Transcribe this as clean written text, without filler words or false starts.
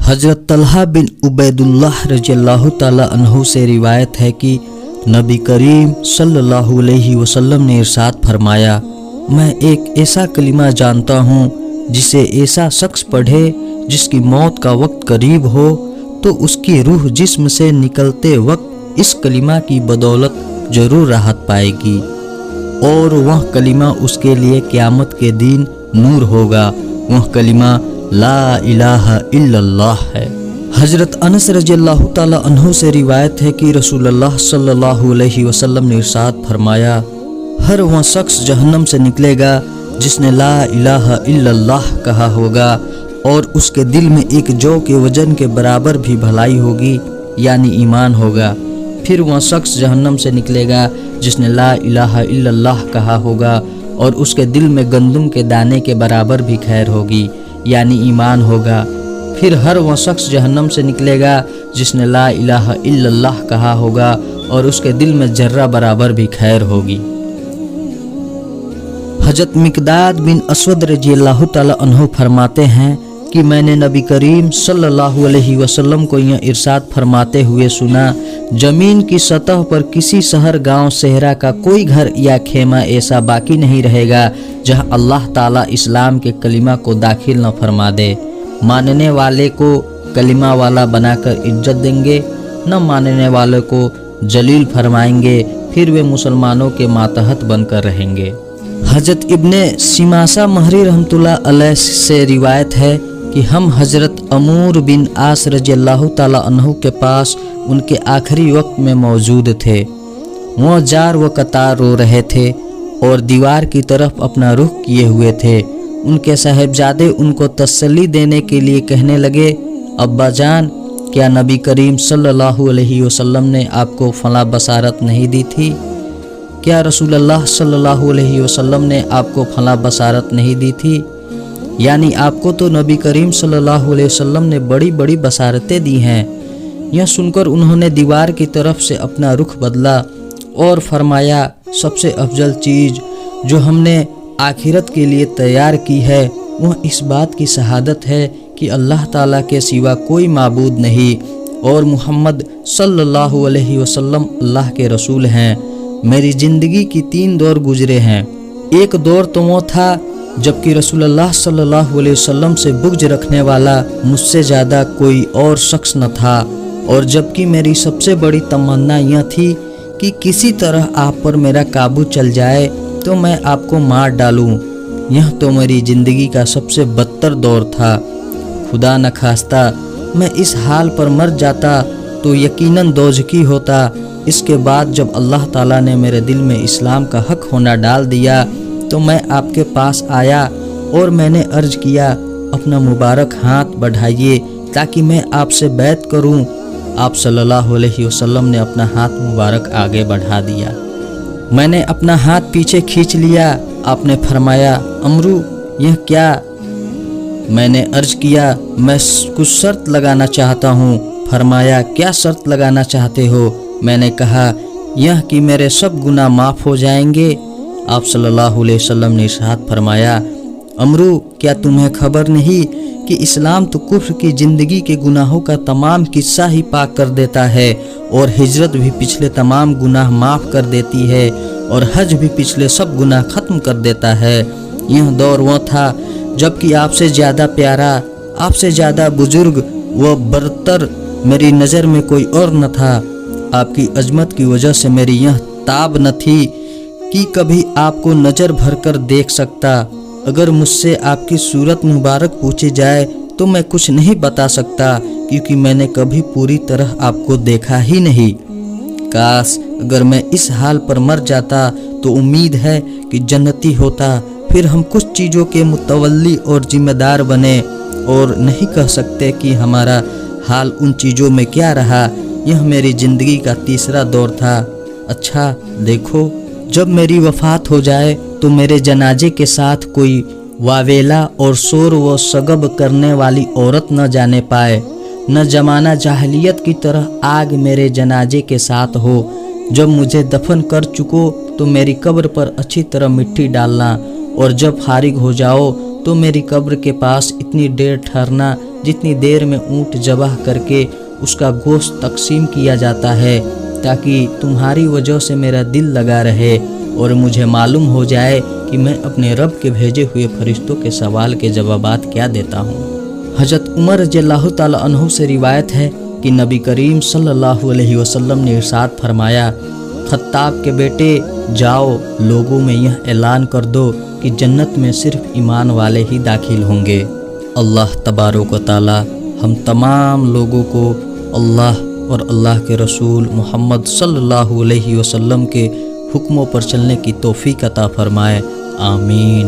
हज़रत तलहा बिन उबैदुल्लाह रज़ियल्लाहु ताला अन्हु से रिवायत है कि नबी करीम सल्लल्लाहु अलैहि वसल्लम ने इरशाद फरमाया, मैं एक ऐसा कलिमा जानता हूँ जिसे ऐसा शख्स पढ़े जिसकी मौत का वक्त करीब हो तो उसकी रूह जिस्म से निकलते वक्त इस कलिमा की बदौलत जरूर राहत पाएगी और वह कलिमा उसके लिए क़यामत के दिन नूर होगा। वह कलिमा ला इलाहा इल्लल्लाह है। हज़रत अनस रज़ियल्लाहु ताला अन्हु से रिवायत है कि रसूलुल्लाह सल्लल्लाहु अलैहि वसल्लम ने इरशाद फरमाया, हर वह शख्स जहन्नम से निकलेगा जिसने ला इलाहा इल्लल्लाह कहा होगा और उसके दिल में एक जौ के वजन के बराबर भी भलाई होगी यानी ईमान होगा। फिर वह शख्स जहन्नम से निकलेगा जिसने ला इलाहा इल्लल्लाह कहा होगा और उसके दिल में गंदम के दाने के बराबर भी खैर होगी यानी ईमान होगा। फिर हर वह शख्स जहन्नम से निकलेगा जिसने ला इलाहा इल्लल्लाह कहा होगा और उसके दिल में जर्रा बराबर भी खैर होगी। हज़रत मिक़दाद बिन अस्वद रज़ियल्लाहु ताला अन्हु फरमाते हैं कि मैंने नबी करीम सल्लल्लाहु अलैहि वसल्लम को यह इरशाद फरमाते हुए सुना, जमीन की सतह पर किसी शहर गांव सहरा का कोई घर या खेमा ऐसा बाकी नहीं रहेगा जहां अल्लाह ताला इस्लाम के कलिमा को दाखिल न फरमा दे। मानने वाले को कलिमा वाला बनाकर इज्जत देंगे, न मानने वाले को जलील फरमाएंगे, फिर वे मुसलमानों के मातहत बनकर रहेंगे। हज़रत इब्ने सिमासा महरी रहमतुल्लाह अलैह से रिवायत है कि हम हज़रत अमूर बिन आस रज़ियल्लाहु ताला अन्हु के पास उनके आखिरी वक्त में मौजूद थे। वह जार व कतार रो रहे थे और दीवार की तरफ अपना रुख किए हुए थे। उनके साहिबजादे उनको तसल्ली देने के लिए कहने लगे, अब्बा जान, क्या नबी करीम सल्लल्लाहु अलैहि वसल्लम ने आपको फला बसारत नहीं दी थी? क्या रसूलुल्लाह सल्लल्लाहु अलैहि वसल्लम ने आपको फला बसारत नहीं दी थी? यानी आपको तो नबी करीम सल्लल्लाहु अलैहि वसल्लम ने बड़ी बड़ी बसारतें दी हैं। यह सुनकर उन्होंने दीवार की तरफ से अपना रुख बदला और फरमाया, सबसे अफजल चीज़ जो हमने आखिरत के लिए तैयार की है वह इस बात की शहादत है कि अल्लाह ताला के सिवा कोई माबूद नहीं और मुहम्मद सल्लल्लाहु अलैहि वसल्लम अल्लाह के रसूल हैं। मेरी ज़िंदगी की 3 दौर गुजरे हैं। एक दौर तो वो था जबकि रसूलुल्लाह सल्लल्लाहु अलैहि वसल्लम से बुग़्ज़ रखने वाला मुझसे ज़्यादा कोई और शख्स न था, और जबकि मेरी सबसे बड़ी तमन्ना यह थी कि किसी तरह आप पर मेरा काबू चल जाए तो मैं आपको मार डालूं। यह तो मेरी ज़िंदगी का सबसे बदतर दौर था। खुदा न खास्ता मैं इस हाल पर मर जाता तो यकीनन दोज़खी होता। इसके बाद जब अल्लाह ताला ने मेरे दिल में इस्लाम का हक होना डाल दिया तो मैं आपके पास आया और मैंने अर्ज़ किया, अपना मुबारक हाथ बढ़ाइए ताकि मैं आपसे बैत करूं। आप सल्लल्लाहु अलैहि वसल्लम ने अपना हाथ मुबारक आगे बढ़ा दिया। मैंने अपना हाथ पीछे खींच लिया। आपने फरमाया, अमरू यह क्या? मैंने अर्ज़ किया, मैं कुछ शर्त लगाना चाहता हूँ। फरमाया, क्या शर्त लगाना चाहते हो? मैंने कहा, यह कि मेरे सब गुनाह माफ़ हो जाएंगे। आप सल्लल्लाहु अलैहि वसल्लम ने इरशाद फरमाया, अमरू क्या तुम्हें खबर नहीं कि इस्लाम तो कुफ्र की ज़िंदगी के गुनाहों का तमाम किस्सा ही पाक कर देता है और हिजरत भी पिछले तमाम गुनाह माफ़ कर देती है और हज भी पिछले सब गुनाह ख़त्म कर देता है। यह दौर वह था जबकि आपसे ज़्यादा प्यारा, आपसे ज़्यादा बुजुर्ग व बरतर मेरी नज़र में कोई और न था। आपकी अजमत की वजह से मेरी यह ताब न थी कि कभी आपको नज़र भर कर देख सकता। अगर मुझसे आपकी सूरत मुबारक पूछी जाए तो मैं कुछ नहीं बता सकता क्योंकि मैंने कभी पूरी तरह आपको देखा ही नहीं। काश अगर मैं इस हाल पर मर जाता तो उम्मीद है कि जन्नती होता, फिर हम कुछ चीज़ों के मुतवल्ली और जिम्मेदार बने और नहीं कह सकते कि हमारा हाल उन चीज़ों में क्या रहा। यह मेरी ज़िंदगी का 3रा दौर था। अच्छा देखो, जब मेरी वफ़ात हो जाए तो मेरे जनाजे के साथ कोई वावेला और शोर व सगब करने वाली औरत न जाने पाए, न जमाना जाहलियत की तरह आग मेरे जनाजे के साथ हो। जब मुझे दफन कर चुको तो मेरी कब्र पर अच्छी तरह मिट्टी डालना और जब फारिग हो जाओ तो मेरी कब्र के पास इतनी देर ठहरना जितनी देर में ऊँट ज़बह करके उसका गोश्त तकसीम किया जाता है, ताकि तुम्हारी वजह से मेरा दिल लगा रहे और मुझे मालूम हो जाए कि मैं अपने रब के भेजे हुए फरिश्तों के सवाल के जवाबात क्या देता हूँ। हज़रत उमर रज़ियल्लाहु ताला अन्हु से रिवायत है कि नबी करीम सल्लल्लाहु अलैहि वसल्लम ने इरशाद फरमाया, खत्ताब के बेटे जाओ, लोगों में यह ऐलान कर दो कि जन्नत में सिर्फ ईमान वाले ही दाखिल होंगे। अल्लाह तबारक व तआला हम तमाम लोगों को अल्लाह और अल्लाह के रसूल मोहम्मद सल्लल्लाहु अलैहि वसल्लम के हुक्मों पर चलने की तौफीक अता फरमाए। आमीन।